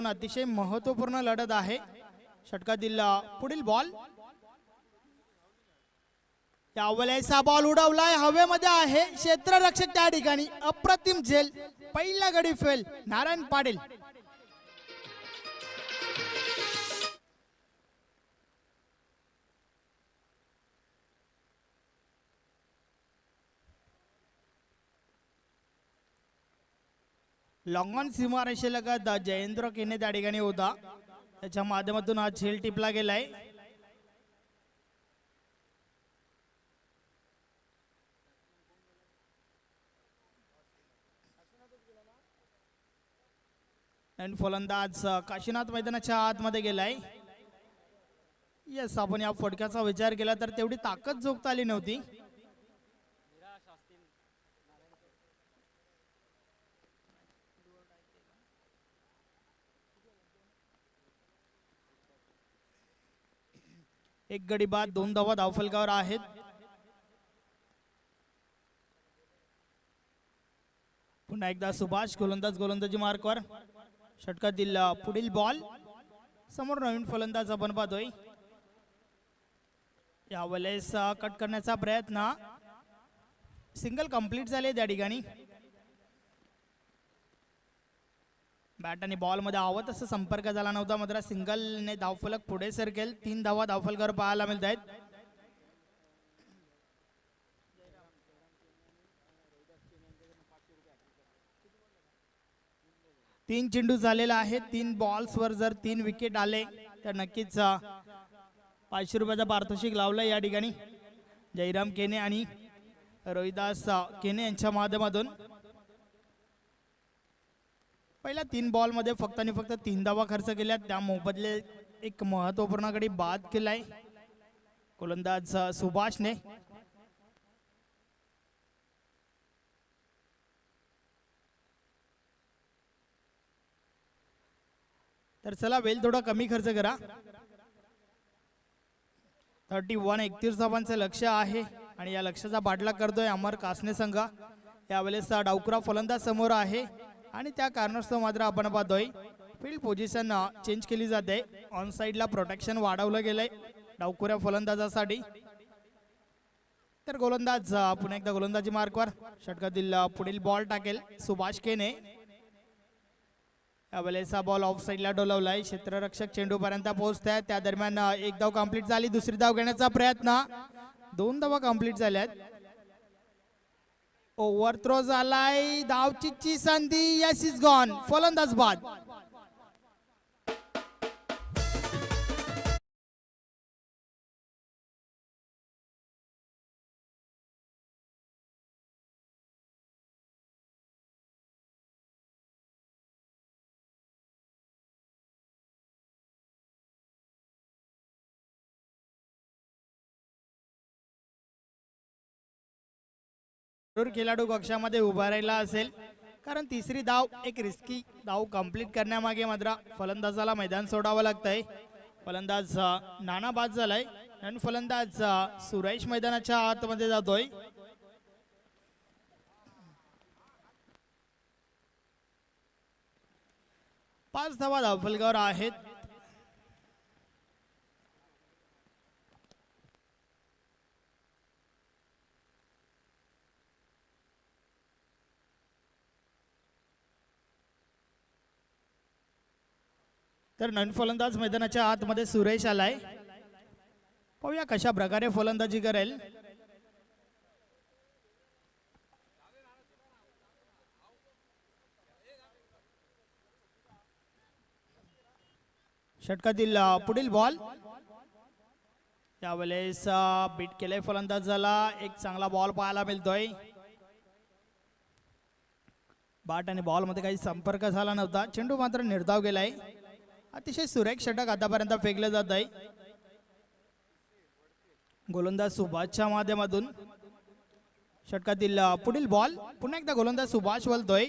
अतिशय महत्त्वपूर्ण लढत आहे. षटकातील पुढील बॉल, यावेळेस बॉल उडवलाय, हवेमध्ये आहे, क्षेत्ररक्षक त्या ठिकाणी, अप्रतिम झेल, पहिला गडी फेल, नारायण पाटील. लॉंग ऑन सीमारेषेलगत जयेंद्र केने त्या ठिकाणी होता, त्याच्या माध्यमातून हा झेल टिपला गेलाय. आणि फलंदाज काशीनाथ मैदानाच्या आतमध्ये गेलाय. यस, आपण या फटक्याचा विचार केला तर तेवढी ताकद जोखता आली नव्हती. एक गडी बाद, 2 धावा धावफलकावर आहेत. पुन्हा एकदा सुभाष गोलंदाजी मार्कवर. षटकातील पुढील बॉल, समोर नवीन फलंदाज आपण पाहतोय. यावेळेस कट करण्याचा प्रयत्न, सिंगल कंप्लीट झाले त्या ठिकाणी. बॅट आणि बॉल मध्ये आवत असं संपर्क झाला नव्हता, मात्र सिंगलने धावफलक पुढे सरकेल. 3 धावा धावफलकावर पाहायला मिळत आहेत. तीन चेंडू झालेला आहे. 3 बॉल्सवर जर 3 विकेट आले तर नक्कीच 500 रुपयाचा पारितोषिक लावलं या ठिकाणी जयराम केने आणि रोहिदास केने यांच्या माध्यमातून. पहिल्या 3 बॉल मध्ये फक्त आणि फक्त 3 धावा खर्च केल्या, त्या मोबदले एक महत्वपूर्ण गडी बाद केलाय गोलंदाज सुभाषने. तर चला, वेल थोडा कमी खर्च करा. 31 धावांचं लक्ष आहे आणि या लक्ष्याचा पाठलाग करतोय अमर कासने संघ. यावेळेस डावकुरा फलंदाज समोर आहे आणि त्या कारणास्तव मात्र आपण पाहतोय फील्ड पोझिशन चेंज केली जाते. ऑन साइडला प्रोटेक्शन वाढवलं गेलंय डावकुऱ्या फलंदाजासाठी. तर गोलंदाज पुन्हा एकदा गोलंदाजी मार्कवर. षटकातील पुढील बॉल टाकेल सुभाष केने. यावेळेस बॉल ऑफ साइडला डोलवलाय, क्षेत्ररक्षक चेंडू पर्यंत पोहोचताय. त्या दरम्यान 1 धाव कंप्लीट झाली. दुसरी धाव घेण्याचा प्रयत्न, 2 धावा कंप्लीट झाल्यात. ओव्हर थ्रो झालाय, धावचीची संधी, यस इज गॉन, फलंदाज बाद. खेळाडू कक्षामध्ये उभा राहिला असेल, कारण तिसरी धाव एक रिस्की धाव कंप्लीट करण्यामागे मात्र फलंदाजाला मैदान सोडावं लागतंय. फलंदाज नाना बाद झालाय आणि फलंदाज सुरेश मैदानाच्या आतमध्ये जातोय. पाच धावा धावफलकावर आहेत. तर नवीन फलंदाज मैदानाच्या आतमध्ये सुरेश आलाय. पाहूया कशा प्रकारे फलंदाजी करेल. षटकातील पुढील बॉल, यावेळेस बीट केलाय फलंदाजाला. एक चांगला बॉल पाहायला मिळतोय. बॅट आणि बॉल मध्ये काही संपर्क झाला नव्हता, चेंडू मात्र निर्धाव गेलाय. अतिशय सुरेख षटक आतापर्यंत फेकले जात आहे गोलंदाज सुभाषच्या माध्यमातून. षटकातील पुढील बॉल, पुन्हा एकदा गोलंदाज सुभाष बोलतोय.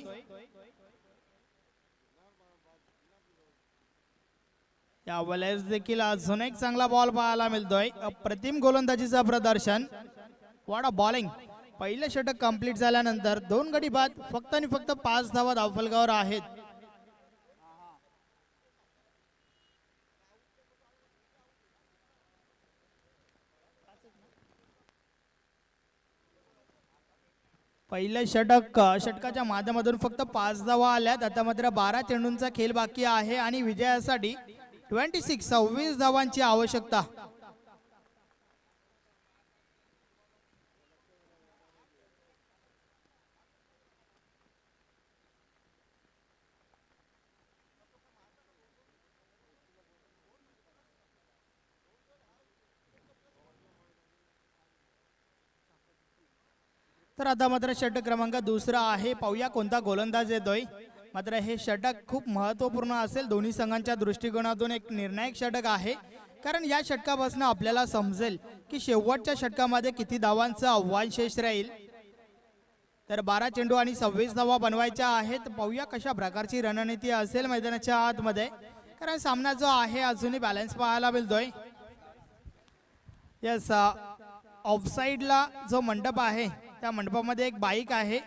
यावेळेस देखील अजून एक चांगला बॉल पाहायला मिळतोय. अप्रतिम गोलंदाजीचा प्रदर्शन, व्हॉट अ बॉलिंग. पहिले षटक कंप्लीट झाल्यानंतर 2 गडी बाद, फक्त आणि फक्त 5 धावा धावफलकावर आहेत. पहिलं षटकाच्या माध्यमातून फक्त 5 धावा आल्यात. आता मात्र 12 चेंडूंचा खेळ बाकी आहे आणि विजयासाठी 26 धावांची आवश्यकता. तर आता मात्र षटक क्रमांक दुसरा आहे. पाहूया कोणता गोलंदाज येतोय. मात्र हे षटक खूप महत्त्वपूर्ण असेल. दोन्ही संघांच्या दृष्टिकोनातून एक निर्णायक षटक आहे, कारण या षटकापासून आपल्याला समजेल की शेवटच्या षटकामध्ये किती धावांचं आव्हान शेष राहील. तर 12 चेंडू आणि 26 धावा बनवायच्या आहेत. पाहूया कशा प्रकारची रणनीती असेल मैदानाच्या आतमध्ये, कारण सामना जो आहे अजूनही बॅलन्स पाहायला मिळतोय. यस, ऑफसाईडला जो मंडप आहे त्या मंडपामध्ये एक बाईक आहे.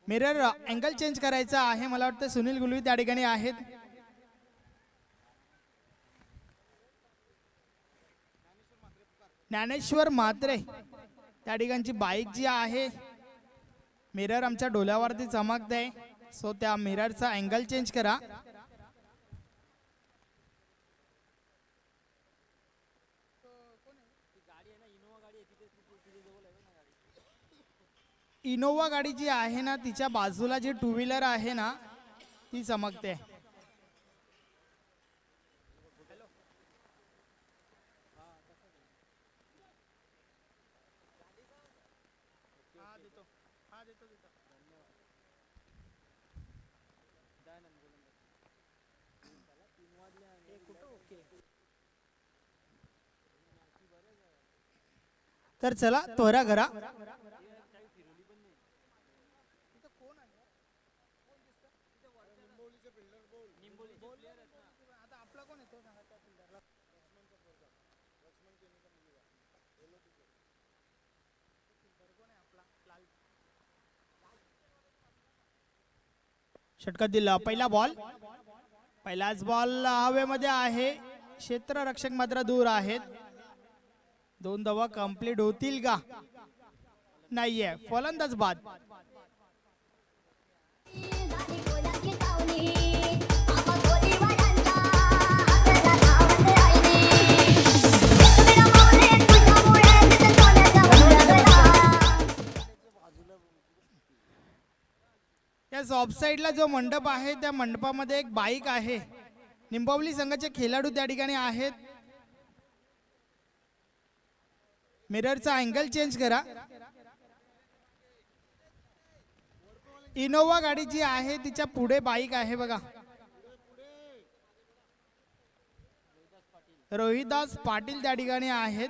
मिरर अँगल चेंज करायचा आहे. मला वाटतं सुनील गुलवी त्या ठिकाणी आहेत. ज्ञानेश्वर म्हात्रे त्या ठिकाणची बाईक जी आहे, मिरर आमच्या डोल्यावरती चमकते, सो त्या मिररचा अँगल चेंज करा. इनोवा गाडी जी आहे ना, तिच्या बाजूला जी 2 व्हीलर आहे ना, ती चमकते. तर चला त्वरा करा. षटकातील पहिला बॉल, पहिलाच बॉल हवेमध्ये आहे. क्षेत्ररक्षक मात्र दूर आहेत. 2 धावा कंप्लीट होतील का? नाहीये. फलंदाज बाद. याच ऑफसाईडला जो मंडप आहे त्या मंडपामध्ये एक बाईक आहे. निंबवली संघाचे खेळाडू त्या ठिकाणी आहेत. मिररचा अँगल चेंज करा. इनोवा गाडी जी आहे तिच्या पुढे बाईक आहे बघा. रोहिदास पाटील त्या ठिकाणी आहेत.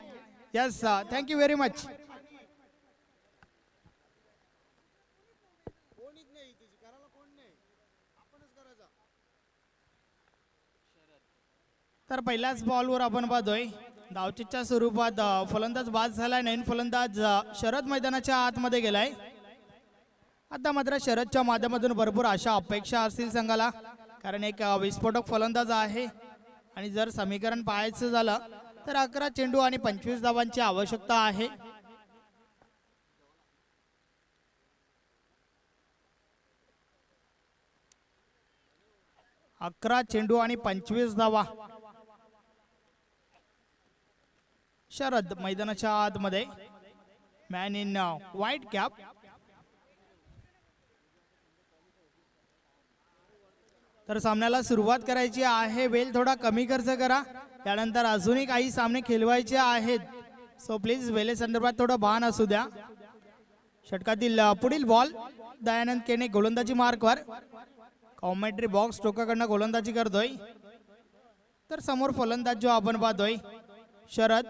Yes, thank you very much. तर पहिल्याच बॉलवर आपण पाहतोय धावचीच्या स्वरूपात फलंदाज बाद झालाय. नवीन फलंदाज शरद मैदानाच्या आतमध्ये गेलाय. आता मात्र शरदच्या माध्यमातून भरपूर आशा अपेक्षा असतील संघाला, कारण एक विस्फोटक फलंदाज आहे. आणि जर समीकरण पाहायचं झालं तर 11 चेंडू आणि 25 धावांची आवश्यकता आहे. अकरा चेंडू आणि 25 धावा. शरद मैदानाच्या आतमध्ये. Man in white cap. तर सामन्याला सुरुवात करायची आहे. वेळ थोडा कमी खर्च करा, त्यानंतर अजूनही काही सामने खेळवायचे आहेत. सो प्लीज वेळेसंदर्भात थोडं भान असू द्या. षटकातील पुढील बॉल दयानंद केने गोलंदाजी मार्कवर. कॉमेंट्री बॉक्स टोकाकडनं गोलंदाजी करतोय. तर समोर फलंदाज जो आपण पाहतोय शरद.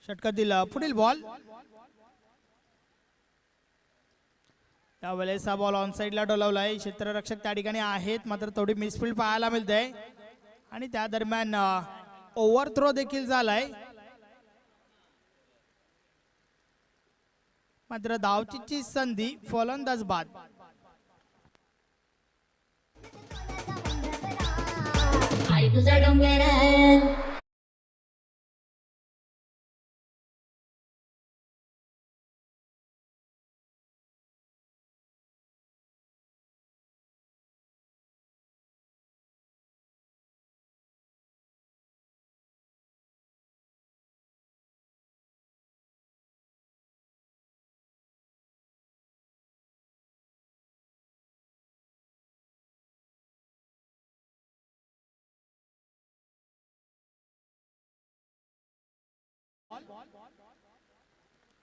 षटकातील पुढील बॉल. त्यावेळेस हा बॉल ऑन साइडला डोलावलाय. क्षेत्ररक्षक त्या ठिकाणी आहेत, मात्र थोडी मिसफील्ड पाहायला मिळते. आणि त्या दरम्यान ओव्हर थ्रो देखील झालाय. मात्र धावचीची संधी. फलंदाज बाद. तुझा डोंगर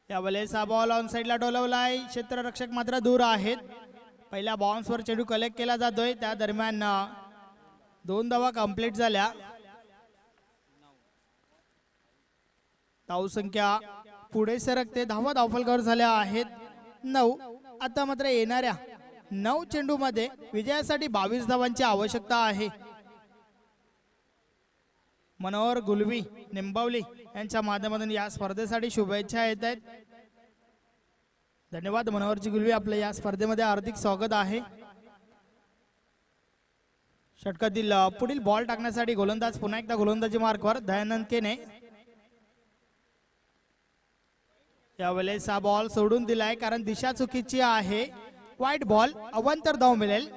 यावेळेस हा बॉल ऑन साइडला डोलवलाय, क्षेत्ररक्षक मात्र दूर आहेत. पहिल्या बाउन्सवर चेंडू कलेक्ट केला जातोय, त्या दरम्यान 2 धावा कंप्लीट झाल्या. धावसंख्या पुढे सरकते, धावा धावफलकावर झाल्या आहेत 9. आता मात्र येणाऱ्या 9 चेंडू मध्ये विजयासाठी 22 धावांची आवश्यकता आहे. मनोहर गुलवी निंबावली यांच्या माध्यमातून या स्पर्धेसाठी शुभेच्छा येत आहेत. धन्यवाद मनोहरजी गुलवी, आपलं या स्पर्धेमध्ये हार्दिक स्वागत आहे. षटकातील पुढील बॉल टाकण्यासाठी गोलंदाज पुन्हा एकदा गोलंदाजी मार्कवर दयानंद केने. यावेळेस हा बॉल सोडून दिलाय कारण दिशा चुकीची आहे. वाईट बॉल, अवांतर धाव मिळेल.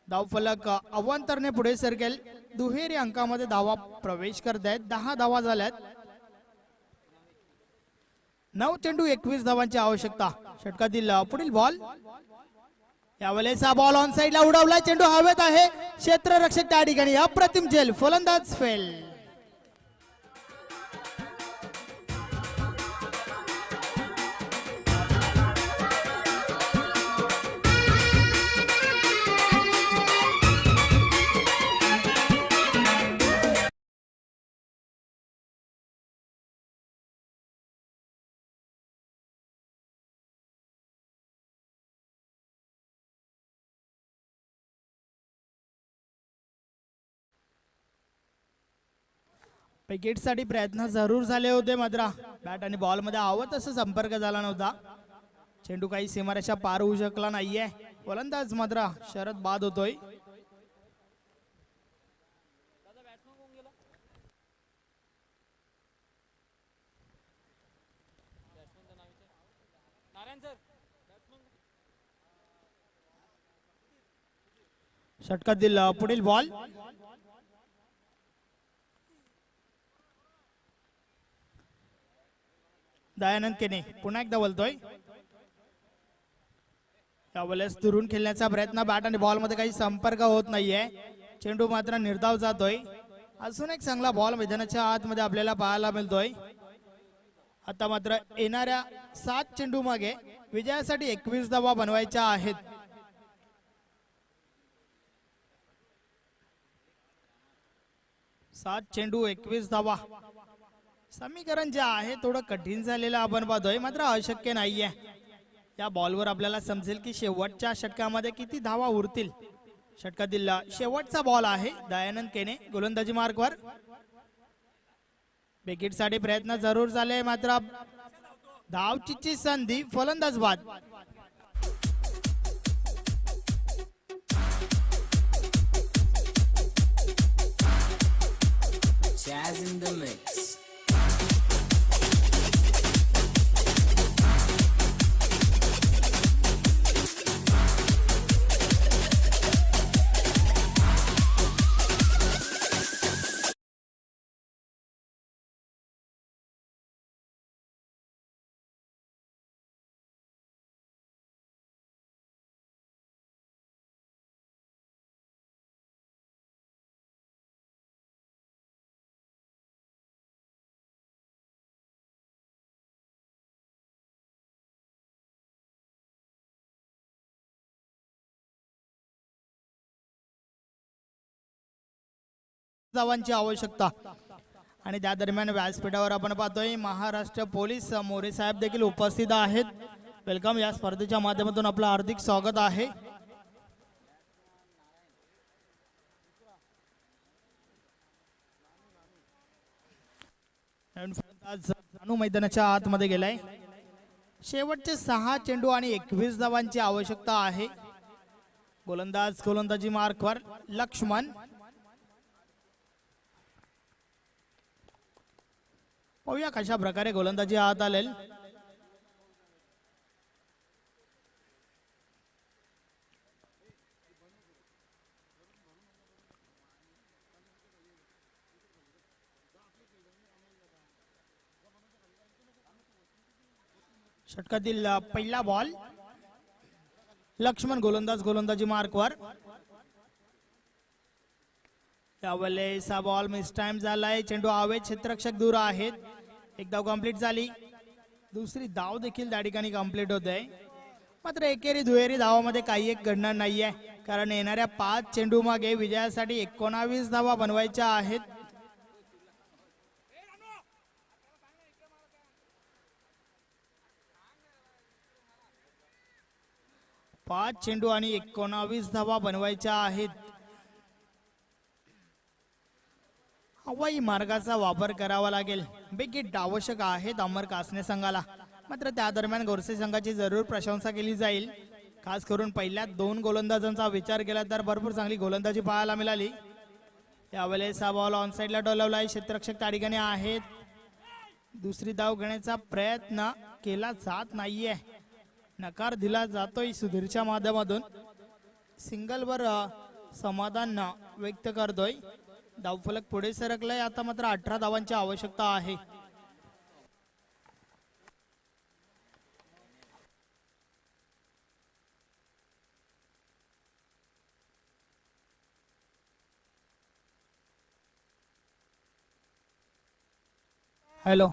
धावफलक अवांतरने पुढे सरकेल. दुहेरी अंकामध्ये धावा प्रवेश करत आहेत. 10 धावा झाल्यात. 9 चेंडू 21 धावांची आवश्यकता. षटकातील पुढील बॉल. यावेळेस हा बॉल ऑन साइडला उडवला, चेंडू हवेत आहे. क्षेत्ररक्षक त्या ठिकाणी अप्रतिम झेल, फलंदाज फेल. विकेटसाठी प्रयत्न जरूर झाले होते, मात्र बॅट आणि बॉल मध्ये हवं तसं संपर्क झाला नव्हता. चेंडू काही सीमारेषा पार होऊ शकला नाहीये. गोलंदाज मात्र शरद बाद होतोय. षटकातील पुढील बॉल. दयानंद केने पुन्हा एकदा बोलतोय. यावेळेस दुरून खेळण्याचा प्रयत्न, बॅट आणि बॉल मध्ये काही संपर्क होत नाहीये. चेंडू मात्र निर्धाव जातोय. अजून एक चांगला बॉल मैदानाच्या आतमध्ये आपल्याला पाहायला मिळतोय. आता मात्र येणाऱ्या 7 चेंडू मागे विजयासाठी 21 धावा बनवायच्या आहेत. सात चेंडू 21 धावा. समीकरण जे आहे थोडं कठीण झालेलं आपण पाहतोय, मात्र अशक्य नाहीये. या बॉलवर आपल्याला समजेल की शेवटच्या षटकामध्ये किती धावा उरतील. षटकातील शेवटचा बॉल आहे. दयानंद केने गोलंदाजी मार्कवर. विकेटसाठी प्रयत्न जरूर झाले, मात्र धावचीची संधी, फलंदाज बाद. Jazz in the mix. धावांची आवश्यकता आणि त्या दरम्यान व्यासपीठावर आपण पाहतोय महाराष्ट्र पोलीस मोरे साहेब देखील उपस्थित आहेत. वेलकम. या स्पर्धेच्या माध्यमातून आपलं हार्दिक स्वागत आहे. जानू मैदानाच्या आतमध्ये गेलाय. शेवटचे 6 चेंडू आणि 21 धावांची आवश्यकता आहे. गोलंदाज गोलंदाजी मार्कवर लक्ष्मण. पाहूया कशा प्रकारे गोलंदाजी हात आलेल. षटकातील पहिला बॉल. लक्ष्मण गोलंदाज गोलंदाजी मार्कवर. त्यावेळेस हा बॉल मिस टाइम झालाय. चेंडू हवेत, क्षेत्ररक्षक दूर आहेत. एक धाव कंप्लीट झाली. दुसरी धाव देखील त्या ठिकाणी कंप्लीट होत आहे. मात्र एकेरी दुहेरी धावामध्ये काही एक घडणार नाहीये, कारण येणाऱ्या 5 चेंडू मागे विजयासाठी 19 धावा बनवायच्या आहेत. पाच चेंडू आणि 19 धावा बनवायच्या आहेत. हवाई मार्गाचा वापर करावा लागेल. बिग आवश्यक आहेत अमर कासने संघाला. मात्र त्या दरम्यान गोरसे संघाची जरूर प्रशंसा केली जाईल. खास करून पहिल्या 2 गोलंदाजांचा विचार केला तर भरपूर चांगली गोलंदाजी पाहायला मिळाली. यावेळेस हा बॉल ऑन साइडला डोलवलाय. क्षेत्ररक्षक त्या ठिकाणी आहेत. दुसरी धाव घेण्याचा प्रयत्न केला जात नाहीये. नकार दिला जातोय सुधीरच्या माध्यमातून. सिंगलवर समाधान व्यक्त करतोय. धावफलक पुढे सरकलाय. आता मात्र 18 धावांची आवश्यकता आहे. हॅलो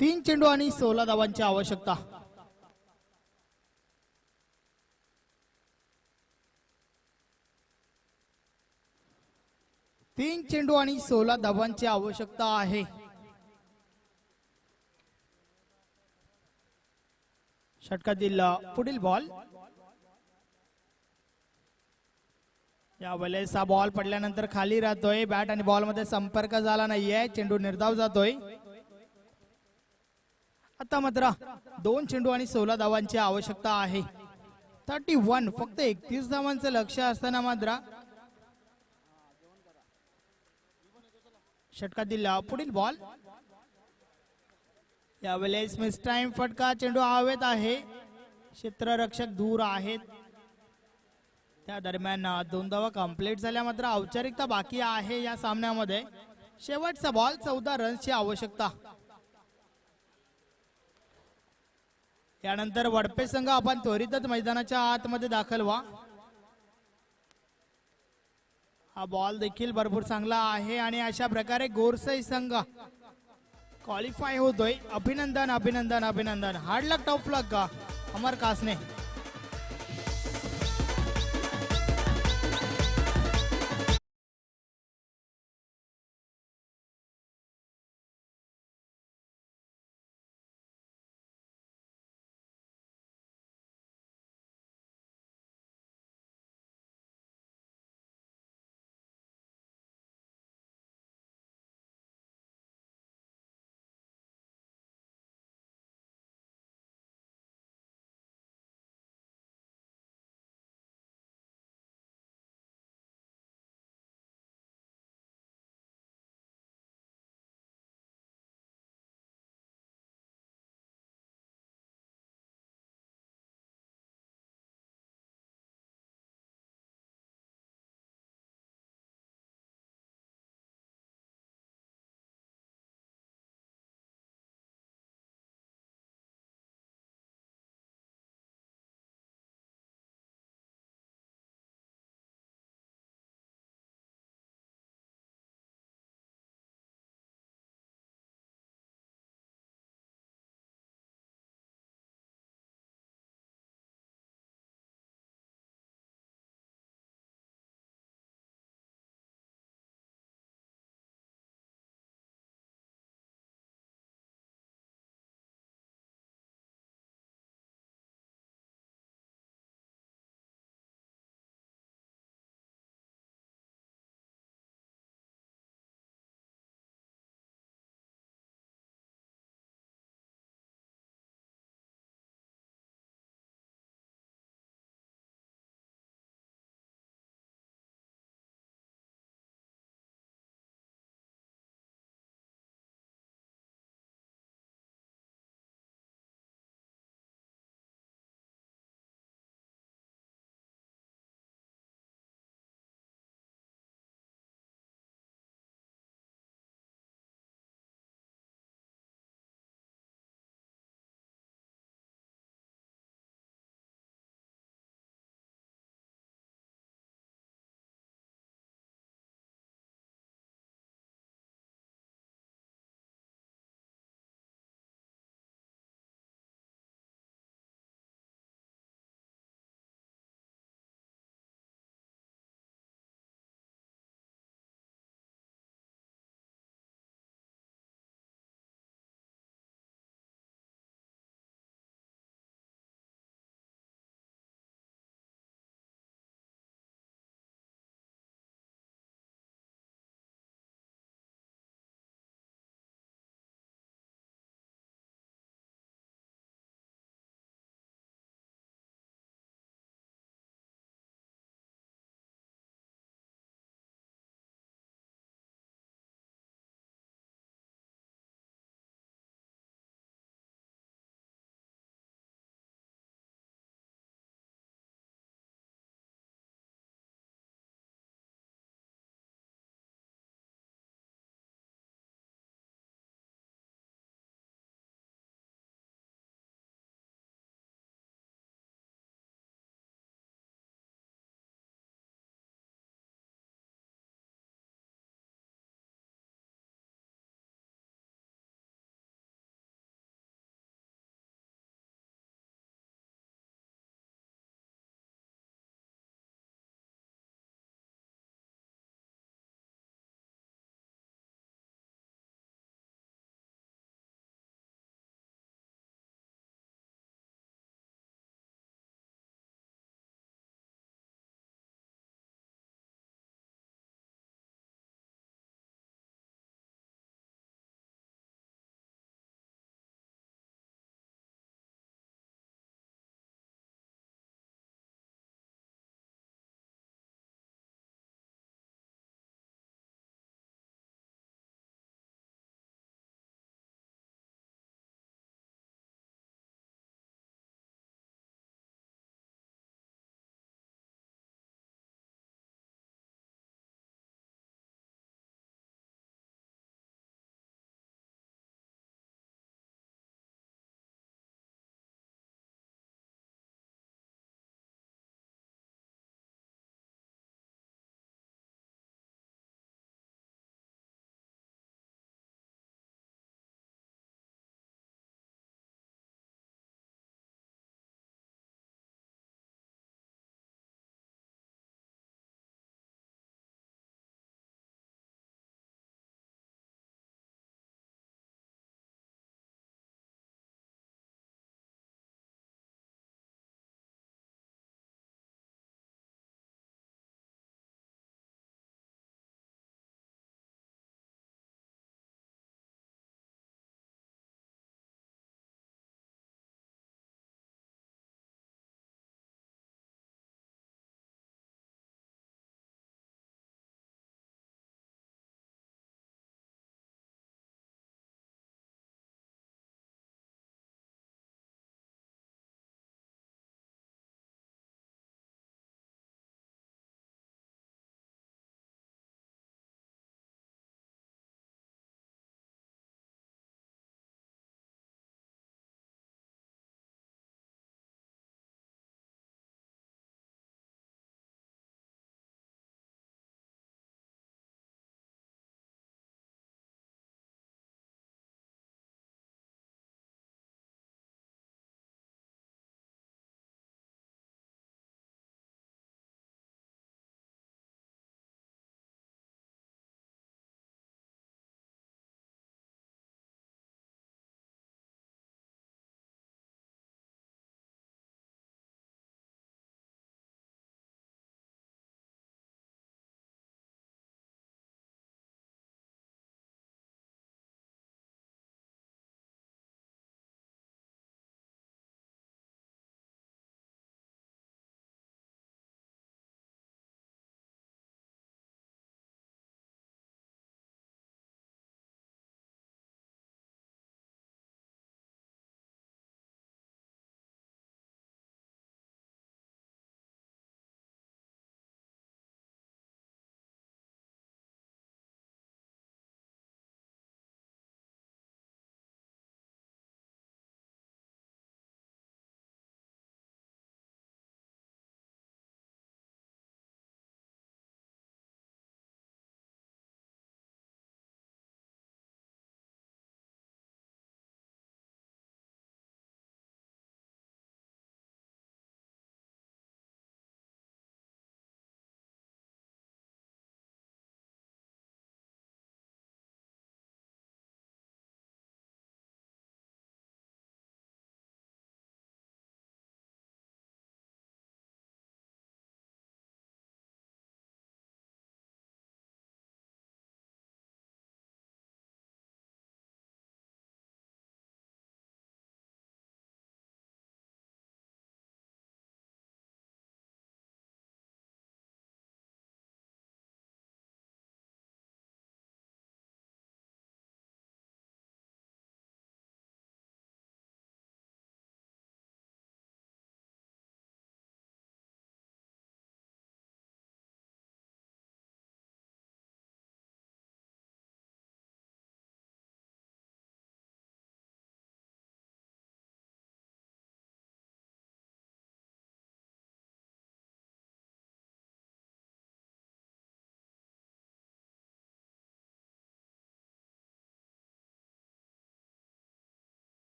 3 चेंडू आणि 16 धावांची आवश्यकता. तीन चेंडू आणि 16 धावांची आवश्यकता आहे. षटकातील पुढील बॉल. यावेळेस हा बॉल पडल्यानंतर खाली राहतोय. बॅट आणि बॉल मध्ये संपर्क झाला नाहीये. चेंडू निर्धाव जातोय. आता मात्र 2 चेंडू आणि 16 धावांची आवश्यकता आहे. 31 फक्त 31 धावांचं लक्ष असताना मात्र षटकातील पुढील बॉल. यावेळेस मिस टाइम फटका. चेंडू हवेत आहे. क्षेत्ररक्षक दूर आहेत. त्या दरम्यान 2 धावा कंप्लीट झाल्या. मात्र औपचारिकता बाकी आहे या सामन्यामध्ये. शेवटचा बॉल 14 रन्सची आवश्यकता. यानंतर वडपे संघ आपण त्वरितच मैदानाच्या आतमध्ये दाखल व्हा. हा बॉल देखील भरपूर चांगला आहे आणि अशा प्रकारे गोरसई संघ क्वालिफाय होतोय. अभिनंदन अभिनंदन अभिनंदन. हार्ड लक टॉप लक अमर कासने.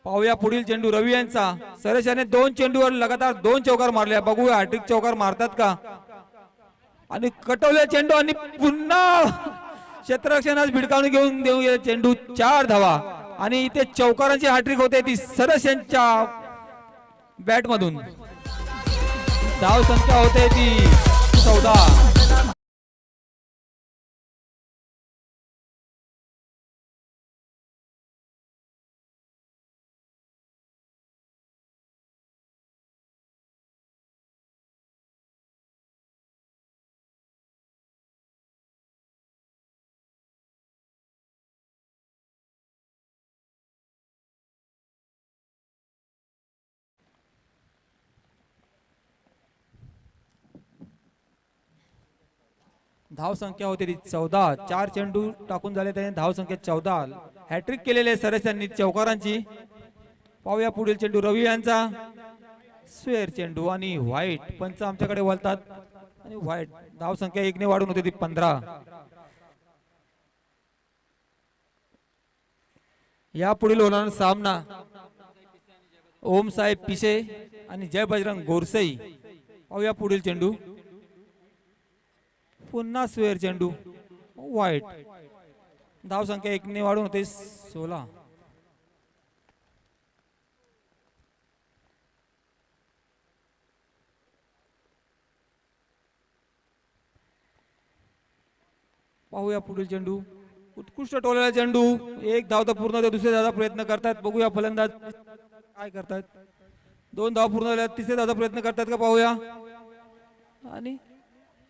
पाहूया पुढील चेंडू रवी यांचा. सरस याने 2 चेंडूवर लगातार 2 चौकार मारल्या. बघूया हॅट्रिक चौकार मारतात का. आणि कटवले चेंडू आणि पुन्हा क्षेत्ररक्षणास भिडकावून घेऊन देऊ चेंडू. 4 धावा आणि इथे चौकारांची हॅट्रिक होते ती सरस यांच्या बॅट मधून. धाव संख्या होते ती 14. धाव संख्या होती ती 14. 4 चेंडू टाकून झाले त्याने धाव संख्या 14. हॅट्रिक केलेले सरस यांनी चौकारांची. पाहूया पुढील चेंडू रवी यांचा. स्वेअर चेंडू आणि व्हाईट. पंच आमच्याकडे वळतात आणि व्हाईट. धाव संख्या 1 ने वाढून होती ती 15. या पुढील होणार सामना ओम साहेब पिसे आणि जय बजरंग गोरसई. पाहूया पुढील चेंडू. पुन्हा स्वेअर चेंडू वाईट. धाव संख्या 1 ने वाढून होते 16. पाहूया पुढील चेंडू. उत्कृष्ट टोलेला चेंडू. 1 धाव तर पूर्ण होते. दुसरे धावचा प्रयत्न करतात. बघूया फलंदाज काय करतात. 2 धाव पूर्ण झाल्या. तिसरे धावचा प्रयत्न करतात का पाहूया. आणि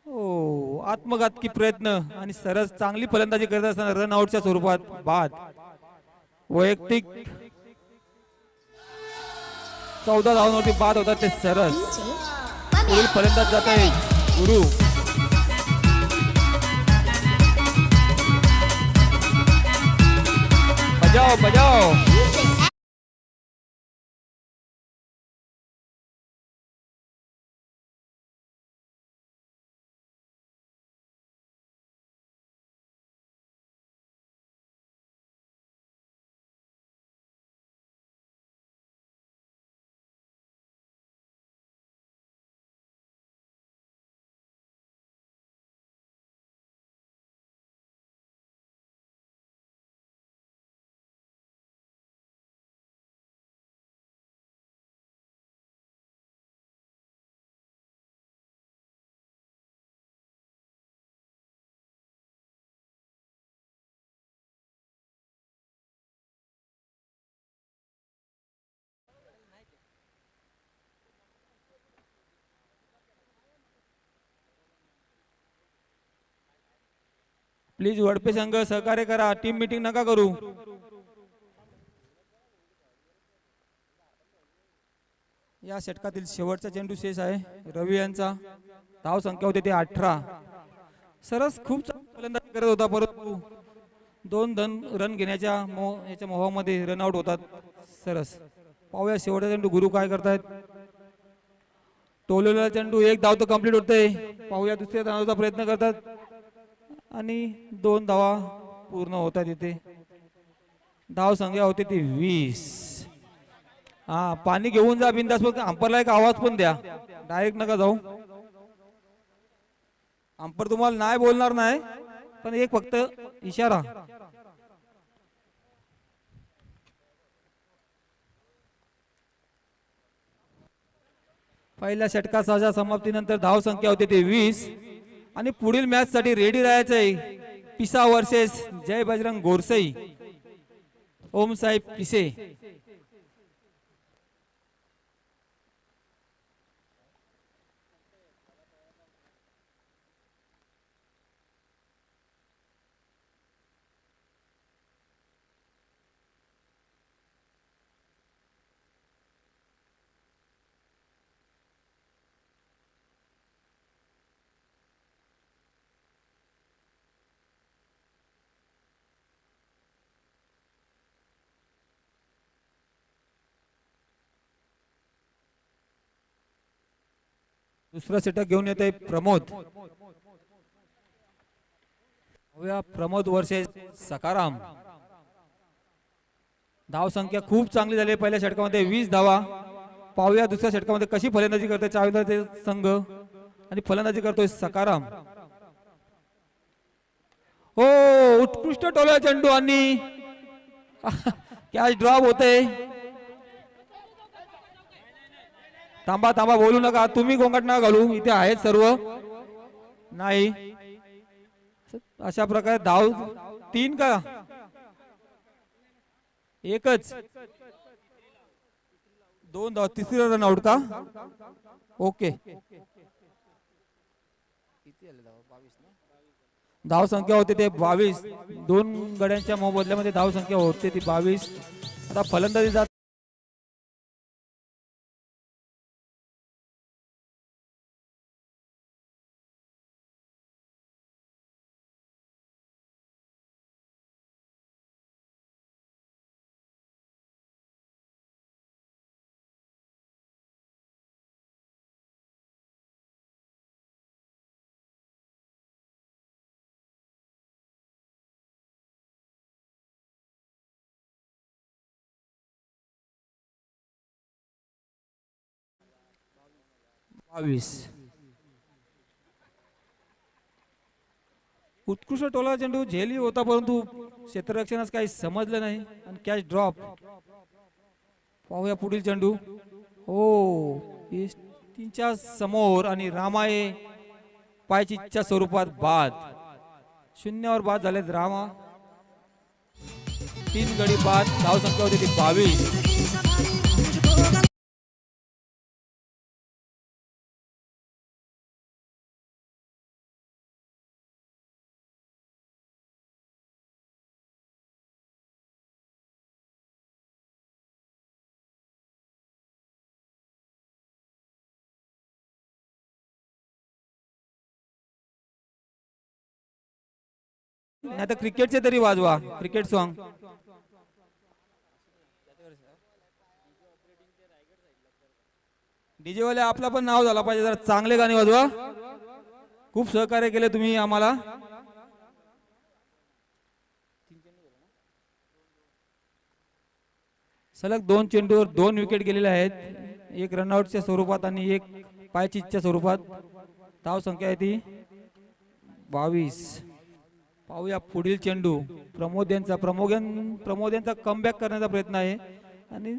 हो आत्मघातकी प्रयत्न आणि सरस चांगली फलंदाजी करत असताना रन आउटच्या स्वरूपात बाद. वैयक्तिक 14 धावांवरती बाद होतात ते सरस. पुढील फलंदाज जात आहे गुरु. बजाव बजाव. प्लीज वडपे संघ सहकार्य करा. टीम मीटिंग नका करू. या षटकातील शेवटचा चेंडू शेष आहे रवी यांचा. धाव संख्या होती ते 18. सरस खूप फलंदाजी करत होता परंतु 2 रन घेण्याच्या याच्या मोहामध्ये रन आउट होतात सरस. पाहूया शेवटचा चेंडू गुरु काय करतायत. टोलेला चेंडू. 1 धाव तर कंप्लीट होते. पाहूया दुसऱ्या धावाचा प्रयत्न करतात आणि 2 धावा पूर्ण होतात इथे. धाव संख्या होती ती 20. हा पाणी घेऊन जा बिंदास. फक्त अंपरला एक आवाज पण द्या. डायरेक्ट नका जाऊ. अंपर तुम्हाला नाही बोलणार नाही पण एक फक्त इशारा. पहिल्या षटकाच्या समाप्तीनंतर धाव संख्या होती ती 20 आणि पुढील मॅच साठी रेडी राहायचंय. पिसा वर्सेस जय बजरंग गोरसई. ओम साहेब पिसे. दुसरा षटक घेऊन येते प्रमोद. प्रमोद वर्सेस सकाराम. धाव संख्या खूप चांगली झाली पहिल्या षटकामध्ये 20 धावा. पाहूया दुसऱ्या षटकामध्ये कशी फलंदाजी करतोय चाविंद्रचे संघ आणि फलंदाजी करतोय सकाराम. हो उत्कृष्ट टोला चेंडू आणि कॅच ड्रॉप होते. थांबा थांबा बोलू नका तुम्ही गोंगाट नका घालू इथे आहेत सर्व. नाही अशा प्रकारे धाव 3 का एकच 2 धाव तिसरी रन आउट का. ओके धाव संख्या होते ते 22. 2 गड्यांच्या मोबदल्यामध्ये धाव संख्या होते ती 22. आता फलंदाजी जात बावीस. उत्कृष्ट टोला चेंडू झेली होता परंतु क्षेत्ररक्षणास काही समजलं नाही आणि कॅच ड्रॉप. पाहूया पुढील चेंडू. हो तीनच्या समोर आणि रामाये पायचीच्या स्वरूपात बाद. 0 बाद झालेत रामा. 3 गडी बाद. धाव संख्या होती ती 22. नाही तर क्रिकेटचे तरी वाजवा क्रिकेट सॉन्ग. डीजे वाले आपला पण नाव झाला पाहिजे जरा चांगले गाणे वाजवा. खूप सहकार्य केले तुम्ही आम्हाला. सलग 2 चेंडूवर 2 विकेट गेलेले आहेत. एक रनआउटच्या स्वरूपात आणि एक पायचीच्या स्वरूपात. धाव संख्या आहे ती 22. पाहूया पुढील चेंडू. प्रमोद यांचा कमबॅक करण्याचा प्रयत्न आहे आणि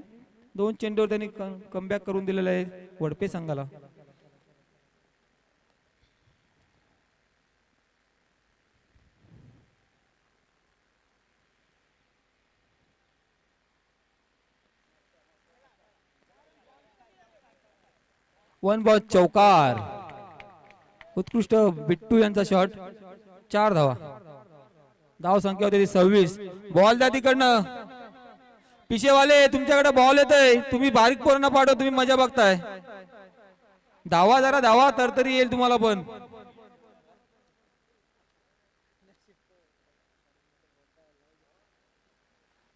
2 चेंडूवर त्यांनी कमबॅक करून दिलेला आहे वडपे संघाला. वन बॉल चौकार. उत्कृष्ट बिट्टू यांचा शॉट. 4 धावा. धाव संख्या होती 26. बॉल द्या तिकडनं. पिशेवाले तुमच्याकडे बॉल येतोय. तुम्ही बारीक पोरांना पाठव. तुम्ही मजा बघताय. धावा जरा धावा तर तरी येईल तुम्हाला पण.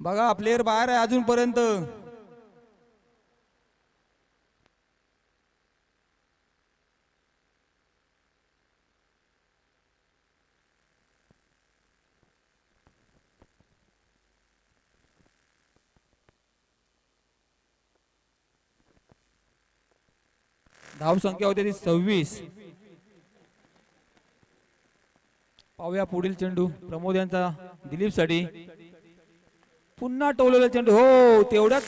बघा प्लेयर बाहेर आहे अजूनपर्यंत. धाव संख्या होती ती 26. पाहूया पुढील चेंडू. प्रमोद यांचा दिलीप साठी. पुन्हा टोललेला चेंडू. हो तेवढ्याच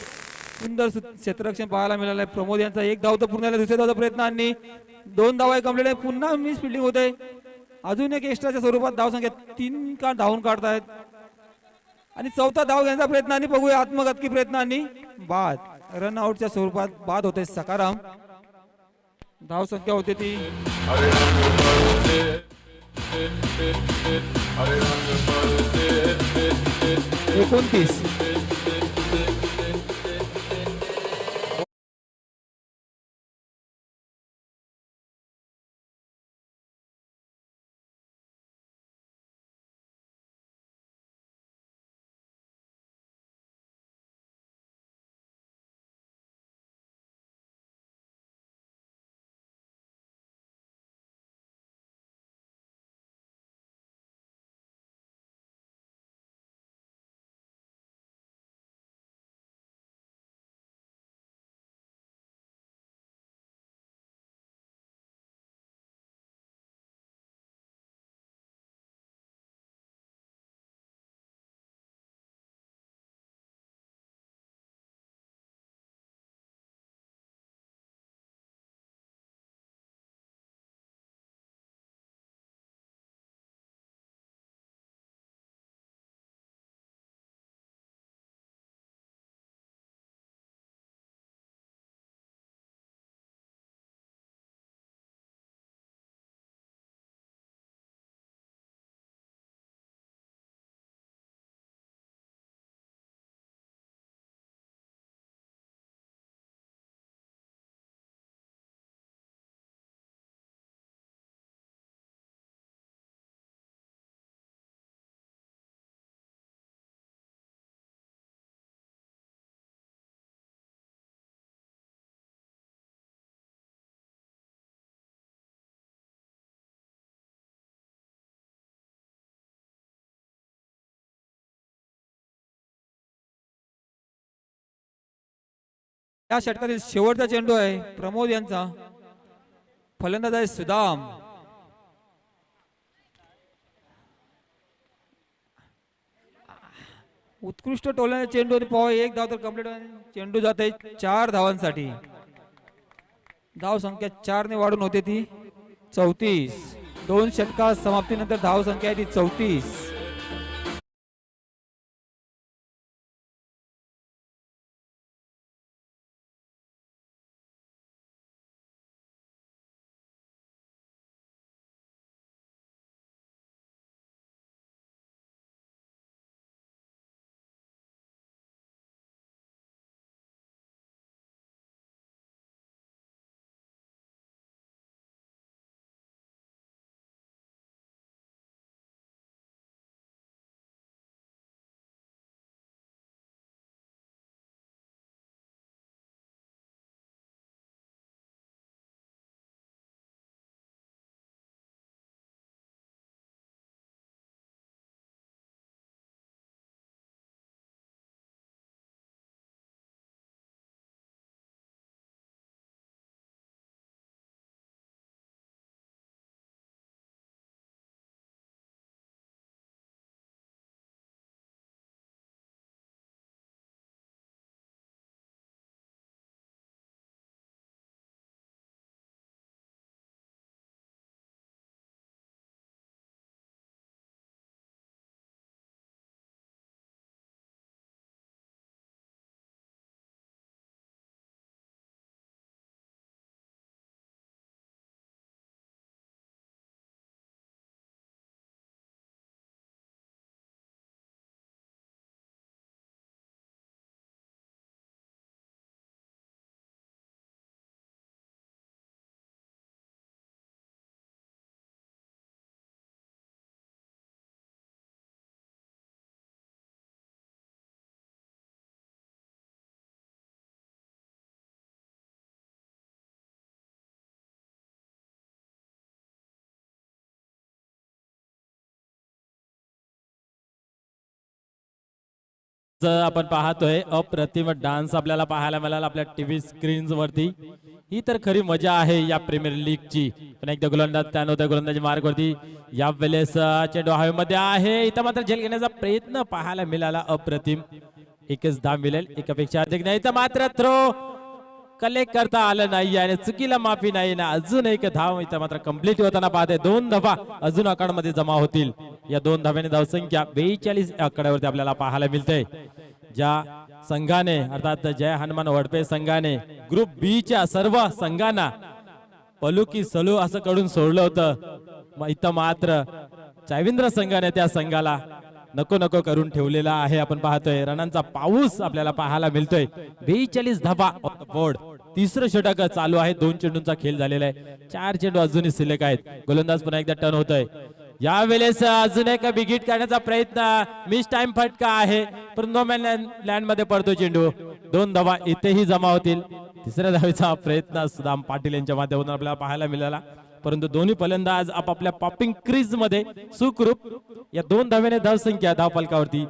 सुंदर क्षेत्ररक्षण पाहायला मिळालंय. प्रमोद यांचा 1 धाव तर पूर्ण झाला. दुसऱ्या धावचा प्रयत्न आणि 2 धावा कंप्लीट आहे. पुन्हा मिस फिल्डिंग होते. अजून एक एक्स्ट्राच्या स्वरूपात धाव संख्या 3 का धावून काढतायत आणि 4था धाव घेण्याचा प्रयत्न आणि बघूया आत्मघातकी प्रयत्न आणि बाद. रन आउटच्या स्वरूपात बाद होते सकाराम. धाव संख्या होते ती 29. या षटकातील शेवटचा चेंडू आहे प्रमोद यांचा. फलंदाज आहे सुदाम. उत्कृष्ट टोलण्याचा चेंडू आणि पॉवर एक धाव तर कंप्लीट. चेंडू जात आहे 4 धावांसाठी. धाव संख्या 4 ने वाढून होते ती 34. 2 षटका समाप्तीनंतर धाव संख्या आहे ती 34. आपण पाहतोय अप्रतिम डान्स आपल्याला पाहायला मिळाला आपल्या टीव्ही स्क्रीन्स वरती. ही तर खरी मजा आहे या प्रीमियर लीग ची. पण एकदा गोलंदाज त्यानंतर गोलंदाजी मार्ग वरती या वेळेस चेंडू हवेमध्ये आहे. इथं मात्र झेल घेण्याचा प्रयत्न पाहायला मिळाला अप्रतिम. एकच धाव मिळेल एकापेक्षा अधिक नाही. तर मात्र थ्रो कलेक्ट करता आलं नाही आणि चुकीला माफी नाही ना. अजून एक धाव इथं मात्र कंप्लीट होताना पाहते. 2 धावा अजून आकड्यामध्ये जमा होतील. या 2 धाव्याने धावसंख्या 42 आकड्यावरती आपल्याला पाहायला मिळते. ज्या संघाने अर्थात जय हनुमान वडपे संघाने ग्रुप बी च्या सर्व संघांना पलू की सलू असं कडून सोडलं होतं, इथं मात्र चायविंद्र संघाने त्या संघाला नको नको करून ठेवलेला आहे. आपण पाहतोय रनांचा पाऊस आपल्याला पाहायला मिळतोय. 42 धावा बोर्ड. तिसरं षटक चालू आहे. 2 चेंडूंचा खेळ झालेला आहे. 4 चेंडू अजूनही शिल्लक आहेत. गोलंदाज पुन्हा एकदा टर्न होतोय. या वेळेस अजून एक बिगिट काढण्याचा प्रयत्न. मिस टाइम फटका आहे पण नो मॅन लँड मध्ये पडतो चेंडू. 2 धावा इथेही जमा होतील. तिसऱ्या धावेचा प्रयत्न सुदाम पाटील यांच्या माध्यमातून आपल्याला पाहायला मिळाला. परंतु दोन्ही फलंदाज आपापल्या पॉपिंग क्रीज मध्ये सुखरूप. या 2 धाव्याने धावसंख्या धावफलकावरती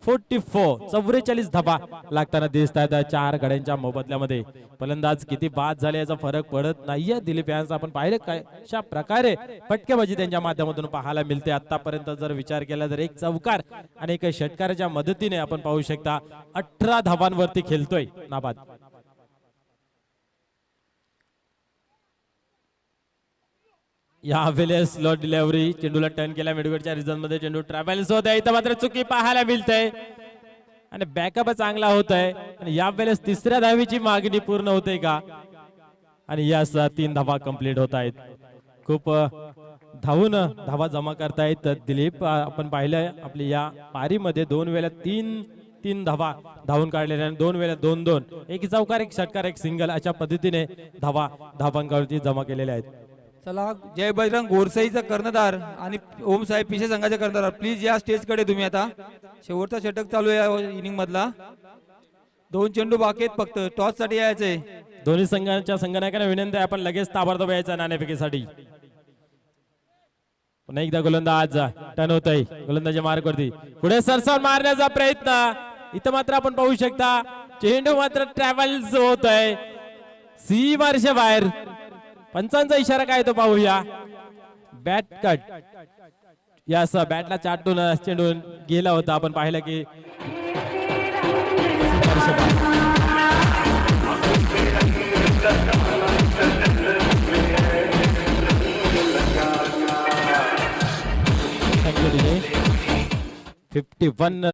44 धावा लागताना दिसत आहेत 4 गड्यांच्या मोबदल्यामध्ये. फलंदाज किती बाद झाले याचा फरक पडत नाहीये. दिलीप यांचा आपण पाहिले कशा प्रकारे फटकेबाजी त्यांच्या माध्यमातून पाहायला मिळते. आतापर्यंत जर विचार केला तर एक चौकार आणि एक षटकाराच्या मदतीने आपण पाहू शकता 18 धावांवरती खेळतोय नाबाद. या वेळेस स्लो डिलिव्हरी. चेंडूला टर्न केला मिडविकेटच्या रिझन मध्ये. चेंडू ट्रॅव्हल्स होत आहे. इथं मात्र चुकी पाहायला मिळते आणि बॅकअप चांगला होत आहे. आणि या वेळेस तिसऱ्या धावीची मागणी पूर्ण होते का? आणि यास 3 धावा कंप्लीट होत आहेत. खूप धावून धावा जमा करतायत दिलीप. आपण पाहिलंय आपली या पारीमध्ये 2 वेळा 3 धावा धावून काढलेल्या. 2 वेळा 2-2. एक चौकार एक षटकार एक सिंगल अशा पद्धतीने धावा धावांकावरती जमा केलेल्या आहेत. चला जय बजरंग गोरसाईचा कर्णधार आणि ओम साहेब पिशे संघाचे कर्णधार प्लीज या स्टेज कडे तुम्ही. आता शेवटचा षटक चालू आहे इनिंग मधला. 2 चेंडू बाकी आहेत फक्त. टॉस साठी यायचंय. दोन्ही संघांच्या संघनायकांना विनंती आहे आपण लगेच ताबडतोब यायचा नाणेफेकीसाठी. पुन्हा एकदा गोलंदाज टर्न होतोय. गोलंदाजी मार्ग वरती पुढे सरसावून मारण्याचा प्रयत्न. इथं मात्र आपण पाहू शकता चेंडू मात्र ट्रॅव्हल्स होतोय सीमारेषे बाहेर. पंचांचा इशारा काय तो पाहूया. Bat cut. यास बॅटला चाटून चेंडू गेला होता. आपण पाहिलं की सीमारेषे बाहेर. Thank you, DJ. 51.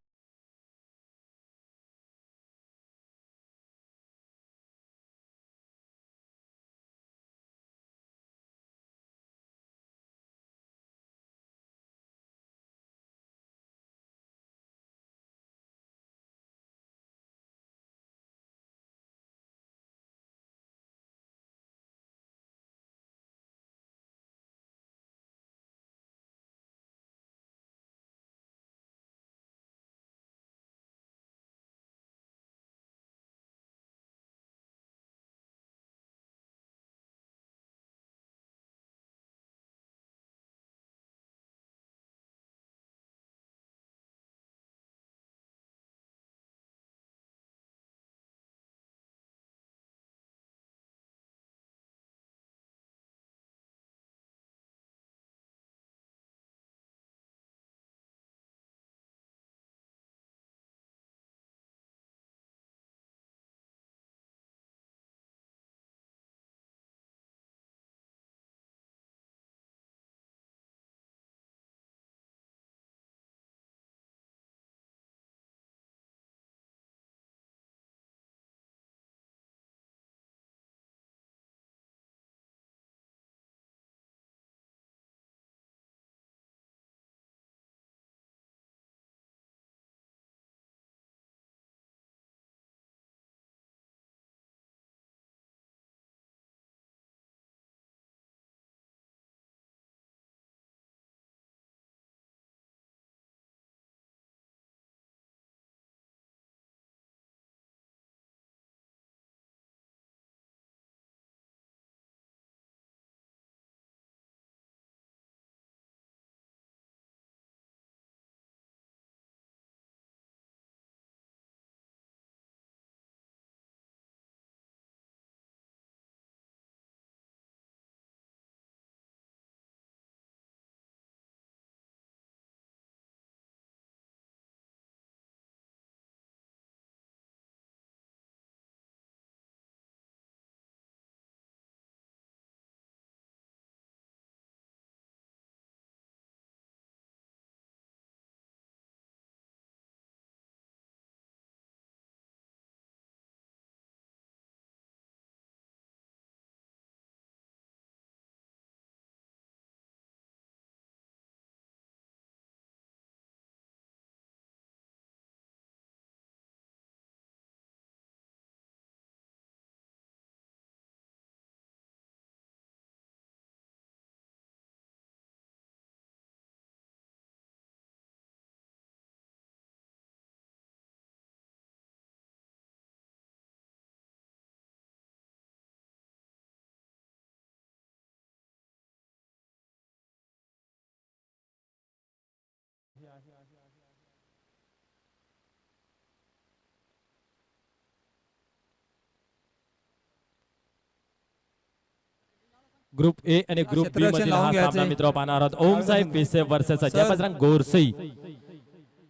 Group A आणि ग्रुप बी क्षेत्ररक्षण मध्ये लावून हा घ्यायचंय. सामना मित्र पाहणार आहोत. ओम साहेब पिसे वर्सेस जयपतरांग गोरसई.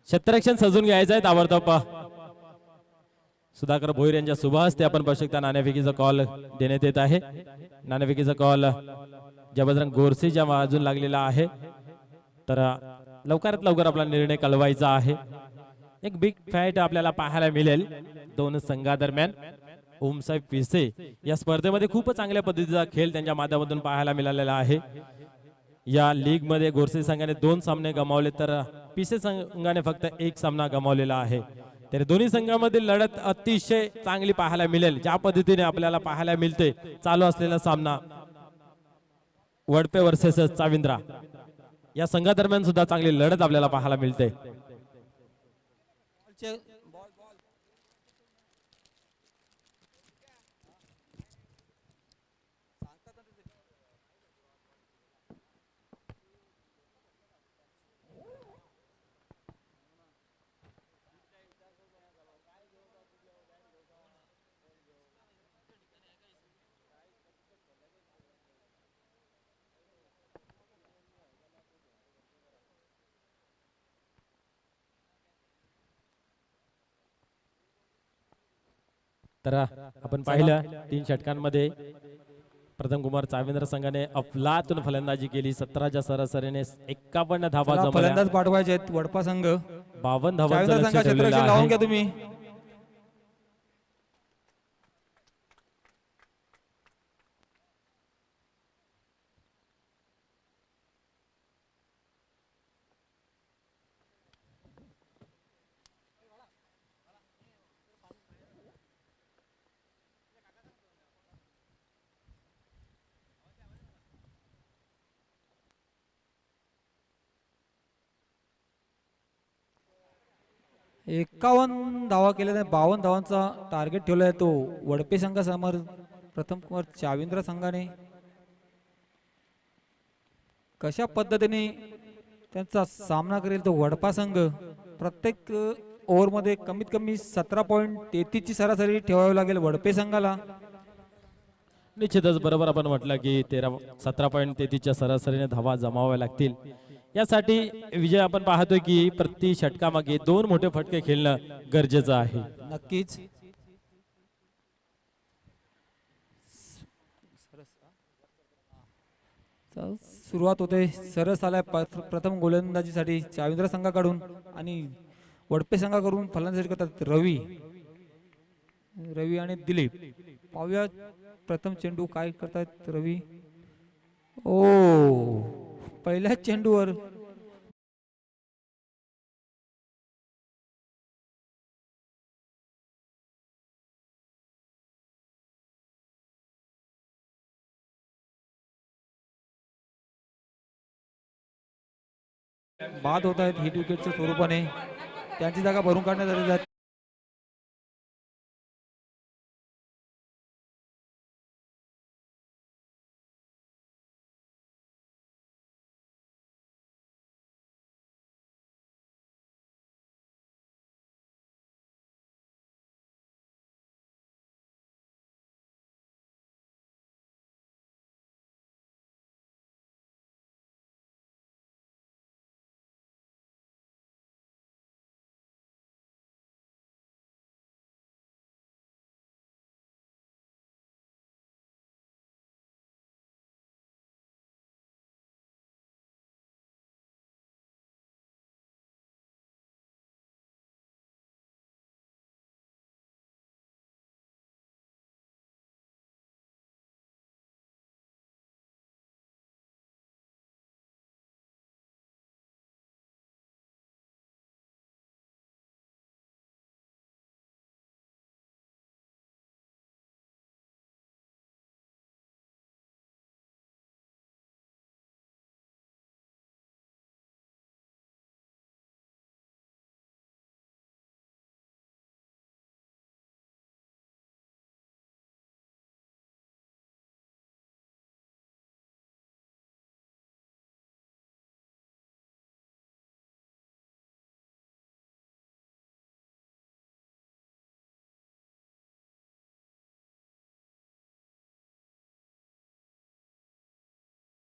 क्षेत्ररक्षण सजून घ्यायचं आहे ताबडतोब. सुधाकर भोईर यांच्या शुभ हस्ते आपण पाहू शकता नाणेफेकीचा कॉल देण्यात येत आहे. नाणेफेकीचा कॉल जयपतरांग गोरसेच्या बाजून लागलेला आहे. तर लवकरात लवकर आपला निर्णय कळवायचा आहे. एक बिग फाईट आपल्याला पाहायला मिळेल दोन संघादरम्यान. ओमसाहेब पिसे या स्पर्धेमध्ये खूप चांगल्या पद्धतीचा खेळ त्यांच्या माध्यमातून पाहायला मिळालेला आहे. या लीग मध्ये गोरसे संघाने 2 सामने गमावले तर पिसे संघाने फक्त 1 सामना गमावलेला आहे. तर दोन्ही संघांमधील लढत अतिशय चांगली पाहायला मिळेल. ज्या पद्धतीने आपल्याला पाहायला मिळते चालू असलेला सामना वडपे वर्सेस चाविंद्रा या संघादरम्यान सुद्धा चांगली लढत आपल्याला पाहायला मिळते. तर आपण पाहिलं 3 षटकांमध्ये प्रथम कुमार चावेंद्र संघाने अफलातून फलंदाजी केली. 17च्या सरासरीने 51 धावा चला, जमवल्या. फलंदाज पाठवायचे आहेत वडपा संघ. 52 धावांचं चाविंद्र लक्ष्य संघ ठेवलेलं क्षेत्ररक्षण लावून आहे. घ्या तुम्ही. एकावन्न धावा केल्या, 52 धावांचा टार्गेट ठेवलाय तो वडपे संघासमोर. प्रथम कुमार चाविंद्र संघाने कशा पद्धतीने त्यांचा सामना करेल तो वडपा संघ. प्रत्येक ओव्हरमध्ये कमीत कमी 17.33 ची सरासरी ठेवावी लागेल वडपे संघाला. निश्चितच बरोबर आपण म्हटलं की 17.33च्या सरासरीने धावा जमाव्या लागतील. यासाठी विजय आपण पाहतोय की प्रति षटकामागे 2 मोठे फटके खेळणं गरजेचं आहे. नक्कीच. सुरुवात होते, सरस आलाय प्रथम गोलंदाजीसाठी चाविंद्र संघाकडून आणि वडपे संघाकडून फलंदाजी करतात रवी आणि दिलीप. पाहूया प्रथम चेंडू काय करतात रवी. ओ, पहिल्या चेंडूवर बाद होत आहेत हिट विकेटच्या स्वरूपाने. त्यांची जागा भरून काढण्यात आली आहे.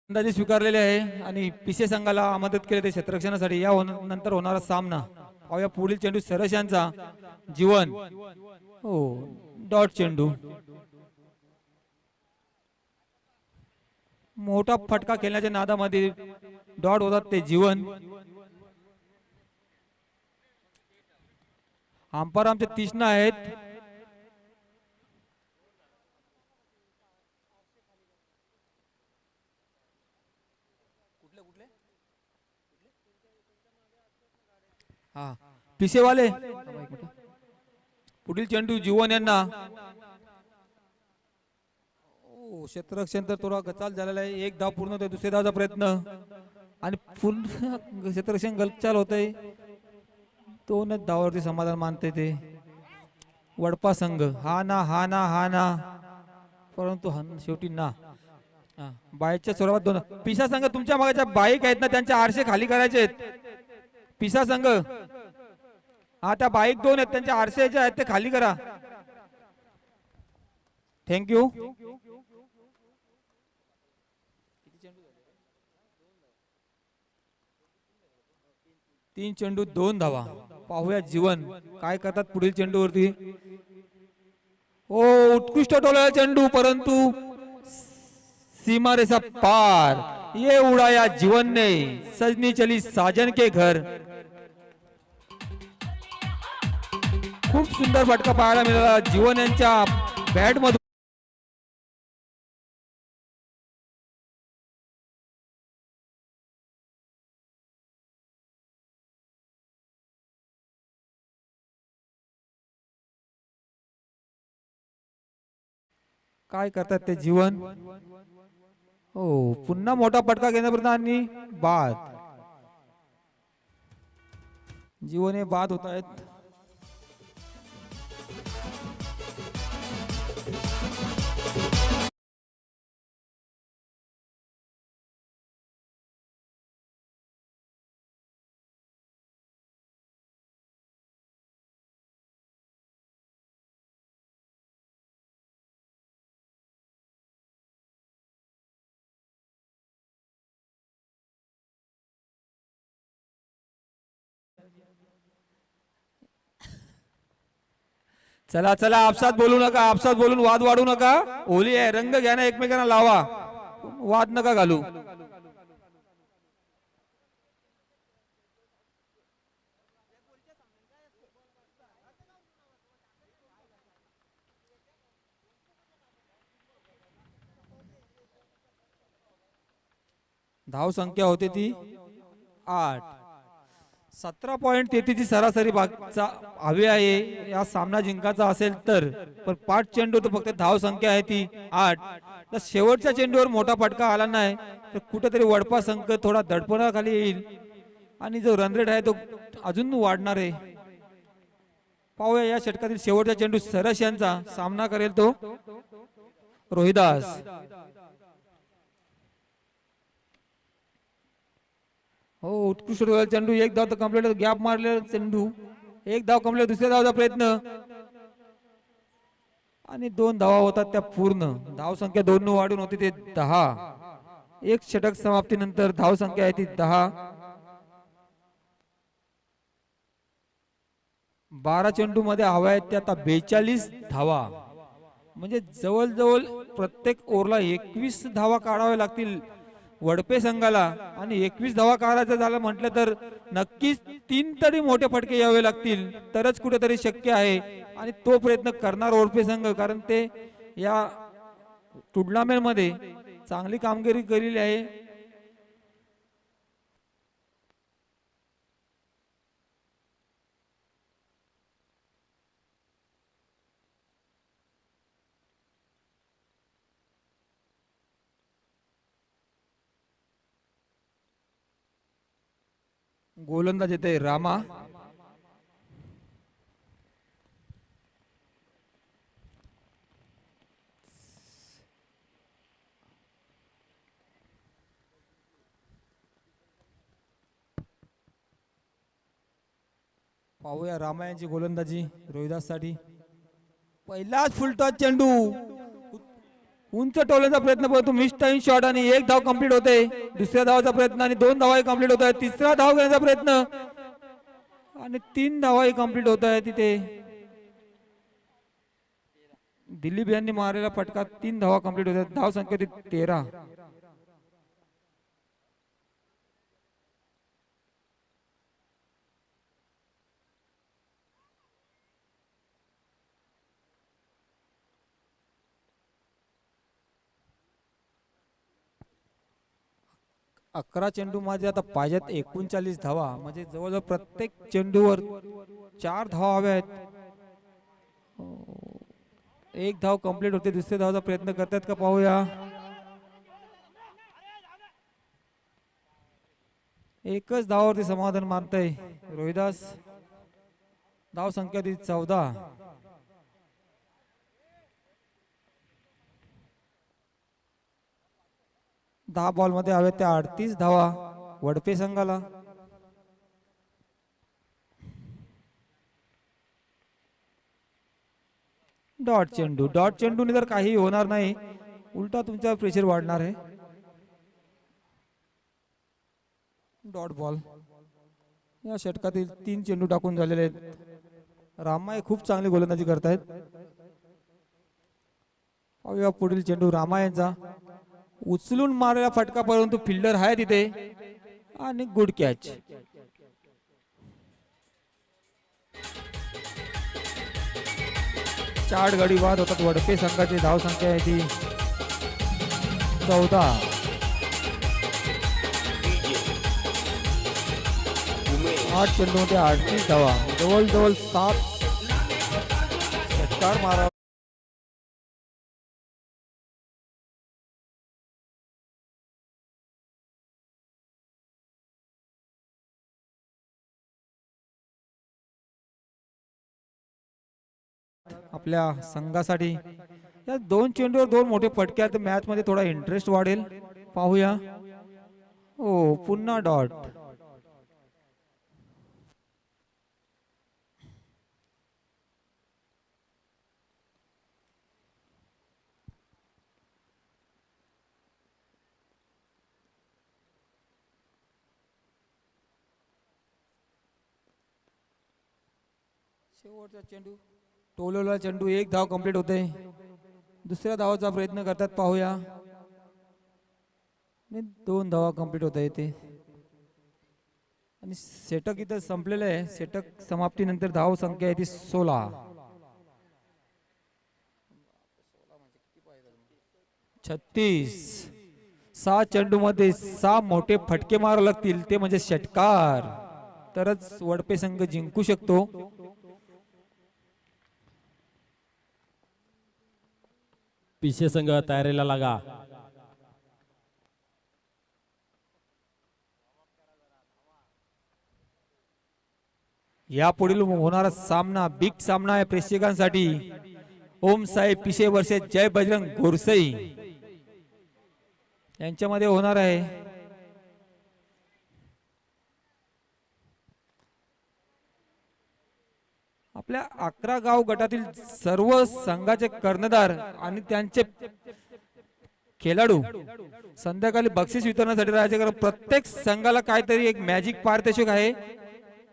फलंदाजी स्वीकारलेली आहे आणि पिसे संघाला आमंत्रित केले ते क्षेत्ररक्षणासाठी. या नंतर होणारा सामना पाहूया. पुढील चेंडू सरस यांचा जीवन. हो, डॉट चेंडू. मोठा फटका खेळण्याच्या नादामध्ये डॉट होतात ते जीवन. अंपायर आमचे तीक्ष्ण आहेत. हा, पिसेवाले. पुढील चेंडू जीवन यांना. क्षेत्ररक्षण तर थोडा गचाल झालेला आहे. एक धाव पूर्ण होतोय, दुसऱ्या धावचा प्रयत्न आणि पूर्ण क्षेत्ररक्षण गलचाल होतंय. 2च धावावरती समाधान मानते ते वडपा संघ. हा ना हा ना हा ना, परंतु शेवटी ना. बाईकच्या स्वरूपात 2. पिसा संघ तुमच्या मागाच्या बाईक आहेत ना, त्यांचे आरसे खाली करायचे आहेत. पिसा संघ, हा त्या बाईक 2 आहेत, त्यांचे आरसे जे आहेत ते खाली करा. थँक्यू. 3 चेंडू 2 धावा. पाहूया जीवन काय करतात पुढील चेंडूवरती. हो उत्कृष्ट टोलला चेंडू, परंतु सीमारेषा पार. ये उड़ाया जीवन ने, सजनी चली साजन के घर. खूप सुंदर फटका पाहायला मिळाला जीवन यांच्या बॅट मधून. काय करतात ते जीवन. हो पुन्हा मोठा फटका घेण्यापर्यंत आणि बाद. जीवन हे बाद होत आहेत. चला चला आपसात बोलू नका, आपसात बोलून वाद वाढू नका. होली आहे, रंग घ्या ना, एकमेकांना लावा, वाद नका घालू. धाव संख्या होती ती 8. 17.33 ची सरासरी भागचा हवी आहे या सामना जिंकायचा असेल तर. पण 5 चेंडू तर फक्त धाव संख्या आहे ती 8. तर शेवटच्या चेंडूवर मोठा फटका आला नाही तर कुठेतरी वडपा संघ थोडा दडपणाखाली येईल आणि जो रन रेट आहे तो अजून वाढणार आहे. पाहूया या षटकातील शेवटचा चेंडू सरस यांचा सामना करेल तो रोहिदास. हो उत्कृष्ट चेंडू, एक धाव तर कंप्लीट, गॅप मारलेला चेंडू, एक धाव कंप्लीट. दुसऱ्या धावचा प्रयत्न आणि 2 धावा होतात त्या पूर्ण. धाव संख्या 2 ने वाढून होती ते 10. एक षटक समाप्तीनंतर धाव संख्या आहे ती 10. 12 चेंडू मध्ये हवा आहेत ते आता 42 धावा. म्हणजे जवळजवळ प्रत्येक ओव्हरला 21 धावा काढाव्या लागतील वडपे संघाला. आणि 21 धावा काढायचं झालं म्हटलं तर नक्कीच 3 तरी मोठे फटके यावे लागतील तरच कुठेतरी शक्य आहे. आणि तो प्रयत्न करणार वडपे संघ, कारण ते या टुर्नामेंट मध्ये चांगली कामगिरी केलेली आहे. गोलंदाज येते रामा. पाहूया रामा यांची गोलंदाजी रोहिदास साठी. पहिलाच फुलटॉस चेंडू, उंच टोलण्याचा प्रयत्न परंतु मिस टाइम शॉट आणि 1 धाव कंप्लीट होते. दुसऱ्या धावाचा प्रयत्न आणि 2 धावाही कंप्लीट होत आहेत. तिसरा धाव घेण्याचा प्रयत्न आणि 3 धावाही कंप्लीट होत आहे. तिथे दिलीप यांनी मारलेला फटका 3 धावा कंप्लीट होत आहेत. धाव संख्या 13. अकरा चेंडू मध्ये आता पाहिजेत 39 धावा. म्हणजे जवळजवळ प्रत्येक चेंडूवर 4 धावा हव्या आहेत. 1 धाव कंप्लीट होते. दुसऱ्या धावाचा प्रयत्न करतात का पाहूया. एकच धावावरती समाधान मानतय रोहिदास. धाव संख्या 14. 10 बॉल मध्ये हवे त्या 38 धावा वडपे संघाला. डॉट चेंडूने तर काही होणार नाही, उलटा तुमचा प्रेशर वाढणार आहे. Dot ball. या षटकातील 3 चेंडू टाकून झालेले आहेत. रामा खूप चांगली गोलंदाजी करतायत. पाहूया पुढील चेंडू रामा यांचा उचलून मारलेला फटका, परंतु फिल्डर आहे तिथे आणि गुड कॅच. चार गडी बाद होतात. वडपे संघाची धाव संख्या आहे ती 14. आठ चेंडूमध्ये 38 धावा, जवळजवळ 7 षटकार मारा. आपल्या संघासाठी या 2 चेंडूवर 2 मोठे फटके आहेत. मॅच मध्ये थोडा इंटरेस्ट वाढेल. पाहूया. हो, पुन्हा डॉट. शेवटचा चेंडू, टोलवला चेंडू, 1 धाव कंप्लीट होते. दुसऱ्या धावाचा प्रयत्न करतात. पाहूया. 2 धावा कंप्लीट होता येते आणि षटक इथं संपलेलं आहे. षटक समाप्तीनंतर धाव संख्या आहे ती 16. 36. 6 चेंडू मध्ये 6 मोठे फटके मारावे लागतील, ते म्हणजे षटकार, तरच वडपे संघ जिंकू शकतो. पिशे संघ तयारीला लागा. या पुढील होणारा सामना बिग सामना आहे प्रेक्षकांसाठी. ओम साहेब पिशे वर्षे जय बजरंग गोरसई यांच्यामध्ये होणार आहे. आपल्या 11 गाव गटातील सर्व संघाचे कर्णधार आणि त्यांचे खेळाडू संध्याकाळी बक्षीस वितरणासाठी राहायचे, कारण प्रत्येक संघाला काहीतरी एक मॅजिक पारितोषिक आहे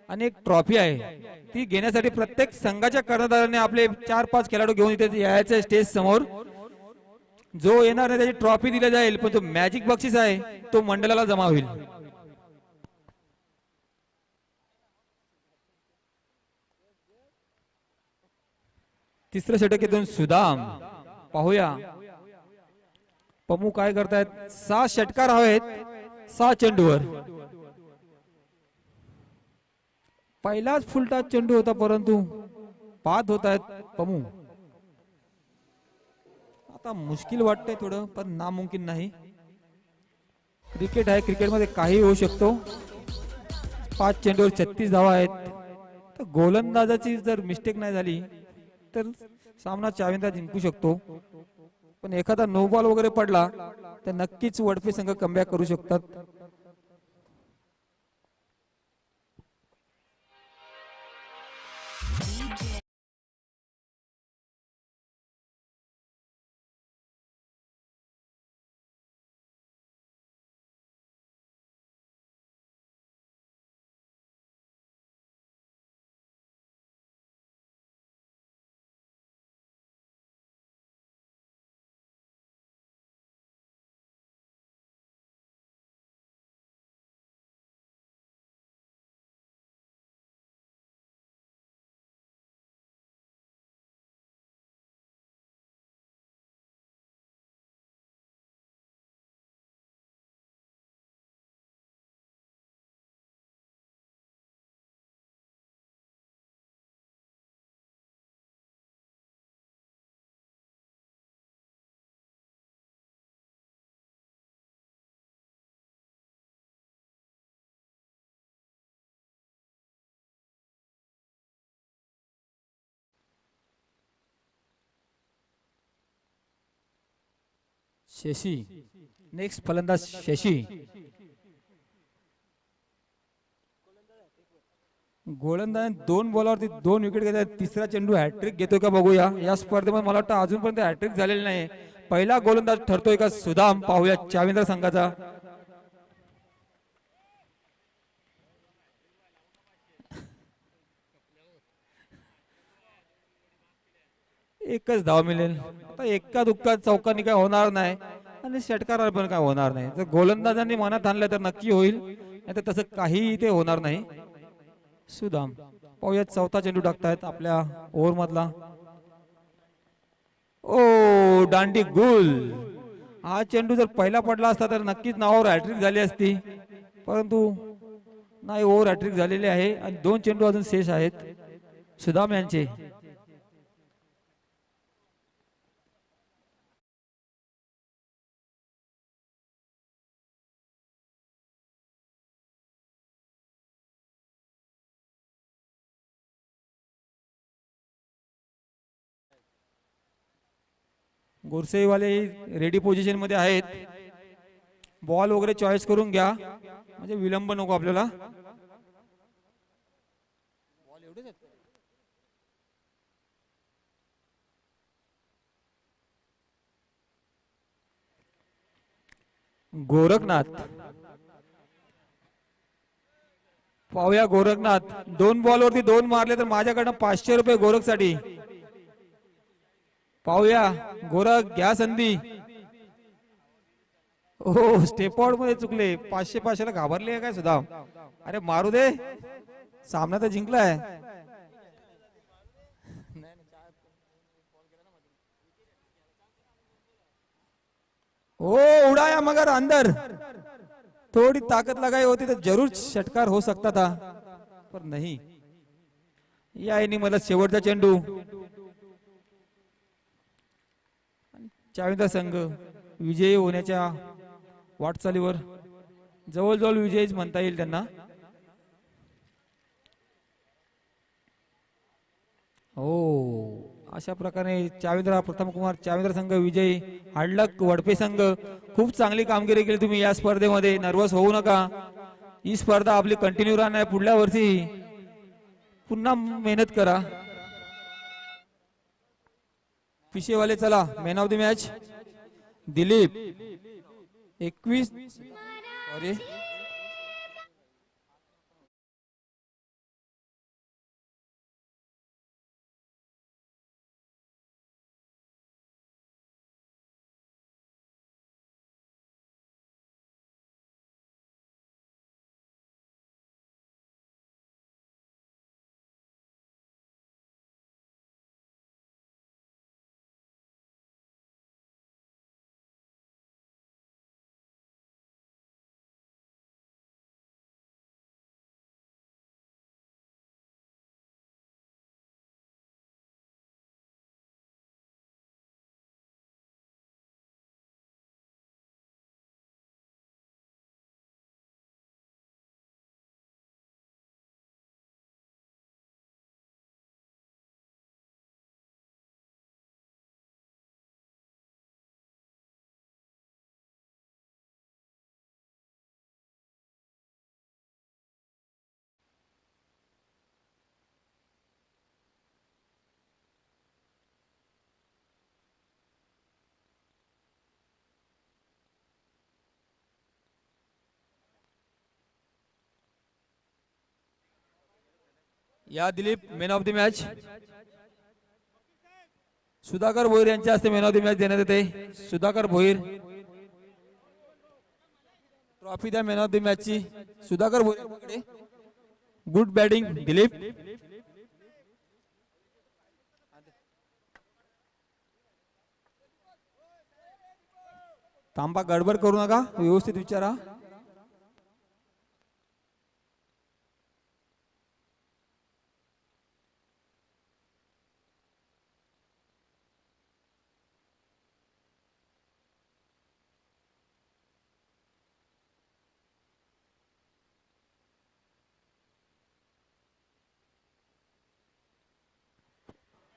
आणि एक ट्रॉफी आहे. ती घेण्यासाठी प्रत्येक संघाच्या कर्णधाराने आपले 4-5 खेळाडू घेऊन इथे यायचे स्टेज समोर. जो येणार नाही त्याची ट्रॉफी दिली जाईल, पण जो मॅजिक बक्षीस आहे तो मंडळाला जमा होईल. तिसऱ्या षटकातून सुदाम. पाहूया पमू काय करतायत. 6 षटकार हवेत 6 चेंडूवर. पहिलाच फुलटा चेंडू होता, परंतु बाद होत आहेत पमू. आता मुश्किल वाटतंय थोडं, पण नामुमकिन नाही. क्रिकेट आहे, क्रिकेटमध्ये काही होऊ शकतो. 5 चेंडूवर 36 धावा आहेत. तर गोलंदाजाची जर मिस्टेक नाही झाली तर सामना चाविंदा जिंकू शकतो, पण एखादा नो बॉल वगैरे पडला तर नक्कीच वडपे संघ कमबॅक करू शकतात. शशी नेक्स्ट फलंदाज शशी. गोलंदाज 2 बॉलावरती 2 विकेट घेतात. तिसरा चेंडू हॅट्रिक घेतोय का बघूया. या स्पर्धेमध्ये मला वाटतं अजूनपर्यंत हॅट्रिक झालेली नाही. पहिला गोलंदाज ठरतोय का सुदाम. पाहूया चाविंद्र संघाचा. एकच धाव मिळेल. आता एका दुःखात चौकांनी काय होणार नाही आणि षटकारावर पण काय होणार नाही. जर गोलंदाजांनी मनात आणलं तर नक्की होईल, नाही तर तसं काही ते होणार नाही. सुदाम पाहूयात चौथा चेंडू टाकतायत आपल्या ओव्हर मधला. ओ दांडी गुल. हा चेंडू जर पहिला पडला असता तर नक्कीच नावावर हॅट्रिक झाली असती, परंतु नाही, ओव्हर हॅट्रिक झालेली आहे आणि 2 चेंडू अजून शेष आहेत सुदाम यांचे. गोरसेवाले रेडी पोझिशन मध्ये आहेत. बॉल वगैरे चॉईस करून घ्या म्हणजे विलंब नको आपल्याला. गोरखनाथ पाहूया. गोरखनाथ 2 बॉल वरती 2 मारले तर माझ्याकडनं 500 रुपये गोरखसाठी. पाहूया गोरख घ्या संधी. हो स्टेप आउट मध्ये चुकले. 500 ला घाबरले काय सुद्धा. अरे मारू दे, सामना तर जिंकलाय. हो उड़ाया मगर अंदर. थोड़ी ताकत लगाई होती तो जरूर षटकार हो सकता था, पर नहीं. या इनिंग शेवटचा चेंडू. चाविंदा संघ विजयी होण्याच्या वाटचालीवर, जवळजवळ विजयीच म्हणता येईल त्यांना. हो अशा प्रकारे चाविंद्रा प्रथम कुमार चाविंद्र संघ विजयी. हाडलक वडपे संघ खूप चांगली कामगिरी केली तुम्ही या स्पर्धेमध्ये. नर्वस होऊ नका, ही स्पर्धा आपली कंटिन्यू राहणार. पुढल्या वर्षी पुन्हा मेहनत करा. पिशेवाले चला man of the match Dilip 21. अरे या Dilip man of the match Sudhakar Bhoir यांच्या हस्ते मॅन ऑफ द मॅच देण्यात येते. सुधाकर भोईर ट्रॉफी द्या मॅन ऑफ द मॅच ची. Sudhakar Bhoir good batting Dilip. थांबा गडबड करू नका, व्यवस्थित विचारा.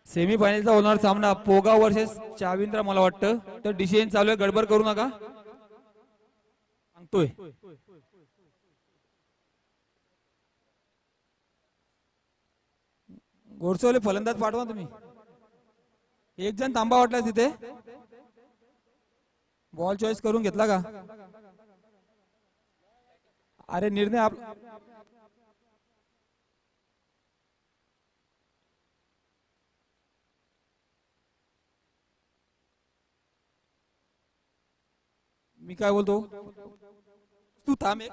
सेमीफायनलचा होणार सामना पोगा वर्सेस चाविंद्रा. मला वाटतं तर डिसिजन चालू आहे, गडबड करू नका सांगतोय. गोडसोले फलंदाज पाठवा तुम्ही. एक जण थांबा वाटला तिथे. बॉल चॉईस करून घेतला का? अरे निर्णय आप मी काय बोलतो तू थांब एक.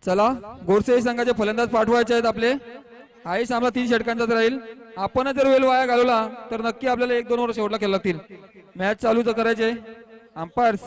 चला गोडसे संघाचे फलंदाज पाठवायचे आहेत आपले. हाही सामना 3 षटकांचाच राहील. आपण जर वेळ वाया घालवला तर नक्की आपल्याला 1-2 ओव्हर शेवटला खेळायला लागतील. मॅच चालू तर करायचे. अंपायर्स